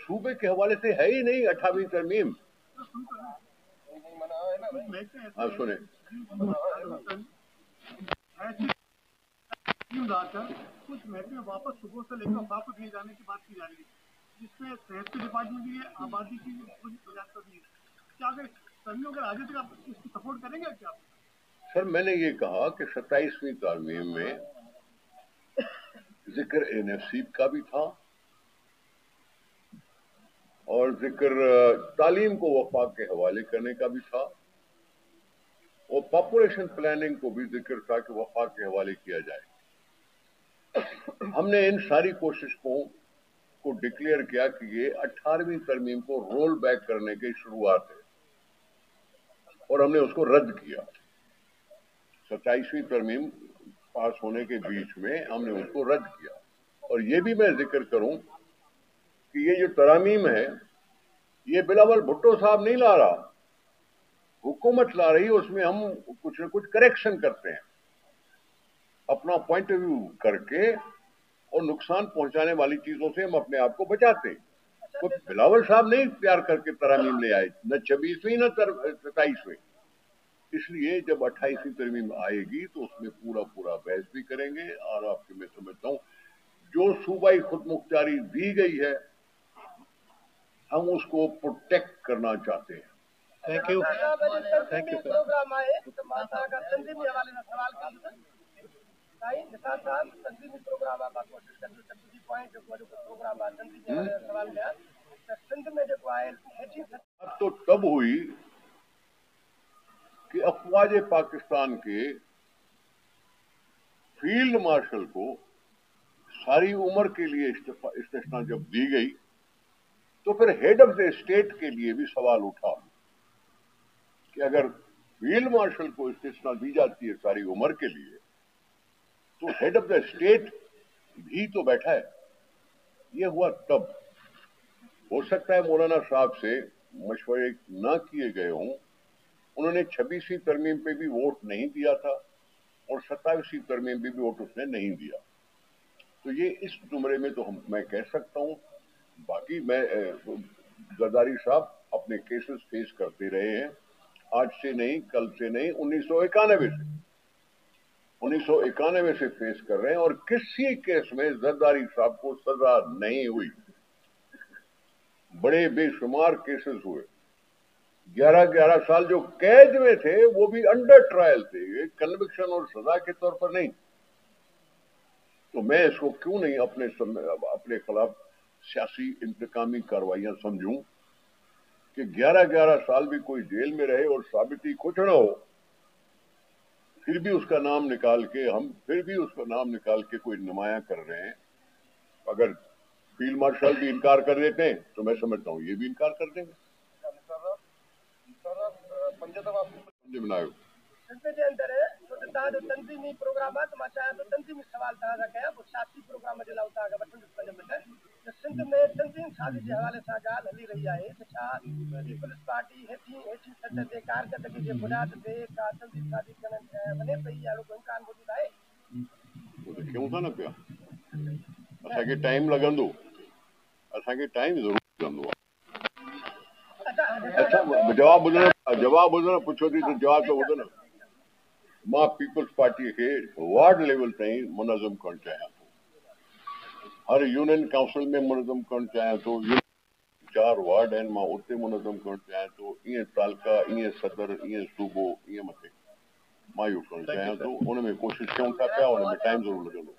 सूबे के हवाले से है ही नहीं 28वीं तरमीम। हाँ सुने, कुछ महकमे वापस सुबह से लेकर वापस ले जाने की बात की जा रही है, जिसमें सेहत के डिपार्टमेंट भी है, आबादी की वजाहत भी है। क्या अगर कर्मियों अगर आगे तक आप इसको सपोर्ट करेंगे क्या? सर मैंने ये कहा कि 27वीं तरमीम में जिक्र एनएफसी का भी था और जिक्र तालीम को वफाक के हवाले करने का भी था और पॉपुलेशन प्लानिंग को भी जिक्र था कि वफाक के हवाले किया जाए। हमने इन सारी कोशिशों को डिक्लेयर किया कि ये 18वीं तरमीम को रोल बैक करने की शुरुआत है और हमने उसको रद्द किया। 27वीं तरमीम पास होने के बीच में हमने उसको रद्द किया। और ये भी मैं जिक्र करूं कि ये जो तरामीम है ये बिलावल भुट्टो साहब नहीं ला रहा, हुकूमत ला रही है। उसमें हम कुछ न कुछ करेक्शन करते हैं अपना पॉइंट ऑफ व्यू करके और नुकसान पहुंचाने वाली चीजों से हम अपने आप को बचाते हैं। तो बिलावल साहब नहीं तैयार करके तरामीम ले आए, न 26वीं न 27वीं। इसलिए जब 28वीं तरमीम आएगी तो उसमें पूरा बहस भी करेंगे और आपके मैं समझता हूं जो सूबाई खुद मुख्तारी दी गई है हम उसको प्रोटेक्ट करना चाहते हैं। थैंक यू प्रोग्राम आए तो माता का तंजीमी हवाले से सवाल कर निसार साहब तंजीमी प्रोग्राम आप कोशिश कर सकते पॉइंट जो प्रोग्राम तंजीमी हवाले से सवाल किया सिंध में जो आए अब तो तब हुई कि अफवाज पाकिस्तान के फील्ड मार्शल को सारी उम्र के लिए इस्तिस्ना जब दी गई तो फिर हेड ऑफ द स्टेट के लिए भी सवाल उठा कि अगर फील्ड मार्शल को इस्तिस्ना दी जाती है सारी उम्र के लिए तो हेड ऑफ द स्टेट भी तो बैठा है। ये हुआ तब। हो सकता है मौलाना साहब से मशवरे ना किए गए हों, उन्होंने 26वीं तरमीम पे भी वोट नहीं दिया था और 27वीं तरमीम पे भी वोट उसने नहीं दिया। तो ये इस जुमरे में तो मैं कह सकता हूं। बाकी मैं जरदारी साहब अपने केसेस फेस करते रहे हैं, आज से नहीं कल से नहीं, 1991 से फेस कर रहे हैं और किसी केस में जरदारी साहब को सजा नहीं हुई। बड़े बेशुमार केसेस हुए, 11 साल जो कैद में थे वो भी अंडर ट्रायल थे, कन्विक्शन और सजा के तौर पर नहीं। तो मैं इसको क्यों नहीं अपने खिलाफ सियासी इंतकामी कार्रवाइयां समझूं कि 11 साल भी कोई जेल में रहे और साबिती कुछ न हो, फिर भी उसका नाम निकाल के कोई नुमाया कर रहे हैं। अगर फील्ड मार्शल भी इनकार कर देते हैं तो मैं समझता हूं ये भी इनकार कर देंगे। तंजीमी प्रोग्राम मां चाहियां थो तंजीमी सवाल तव्हां कया पोइ सियासी प्रोग्राम जे लाइ तव्हां वठंदुसि 5 मिंट। सिंध में तंजीम साज़ी जे हवाले सां ॻाल्हि हली रही आहे त छा पीपल्स पार्टी हेठि सतह ते कारकर्दगी जे बुनियाद ते का तंजीम साज़ी करणु वञे पई, अहिड़ो को इम्कान मौजूदु आहे? क्यों था न पिया, असांखे टाइम लॻंदो, असांखे टाइम ज़रूर लॻंदो आहे। अच्छा जवाब ॿुधण पुछो थी त जवाब त ॿुधो न। मां पीपल्स पार्टी खे वार्ड लेवल ताईं मुनज़म करणु चाहियां थो, हर यूनियन काउंसिल में मुनज़म करणु चाहियां थो। 4 वार्ड आहिनि, मां उते मुनज़म करणु चाहियां थो, ईअं तालका, ईअं सदर, ईअं सूबो, ईअं मथे मां इहो करणु चाहियां थो। उन में कोशिशि कयूं था पिया, उन में टाइम ज़रूर लॻंदो।